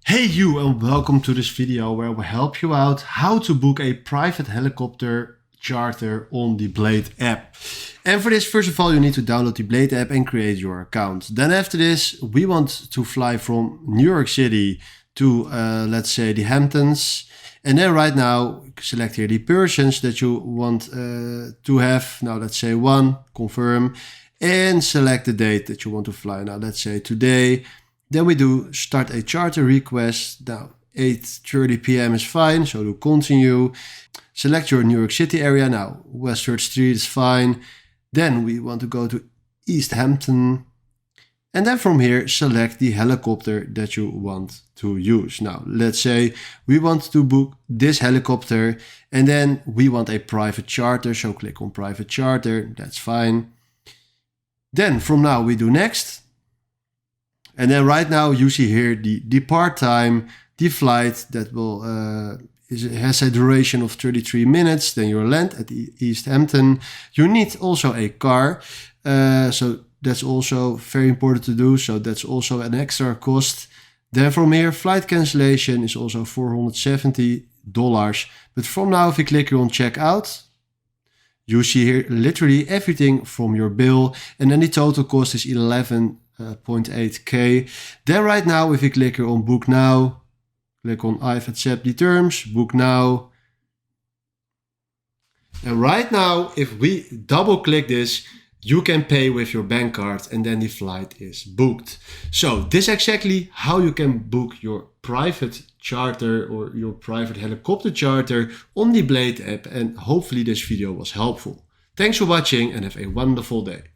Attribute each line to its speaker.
Speaker 1: Hey you, and welcome to this video where we help you out how to book a private helicopter charter on the Blade app. And for this, first of all, you need to download the Blade app and create your account. Then after this, we want to fly from New York City to, let's say, the Hamptons. And then right now, select here the persons that you want to have. Now, let's say 1, confirm, and select the date that you want to fly. Now, let's say today. Then we do start a charter request. Now 8:30 p.m. is fine, so do continue. Select your New York City area. Now West 3rd Street is fine. Then we want to go to East Hampton. And then from here, select the helicopter that you want to use. Now let's say we want to book this helicopter and then we want a private charter. So click on private charter, that's fine. Then from now we do next. And then right now you see here the depart time, the flight that will has a duration of 33 minutes. Then you land at East Hampton. You need also a car. So that's also very important to do. So that's also an extra cost. Then from here, flight cancellation is also $470. But from now, if you click here on checkout, you see here literally everything from your bill. And then the total cost is 11.8K. Then right now, if you click here on book now, click on I've accept the terms, book now. And right now, if we double click this, you can pay with your bank card and then the flight is booked. So this is exactly how you can book your private charter or your private helicopter charter on the Blade app. And hopefully this video was helpful. Thanks for watching and have a wonderful day.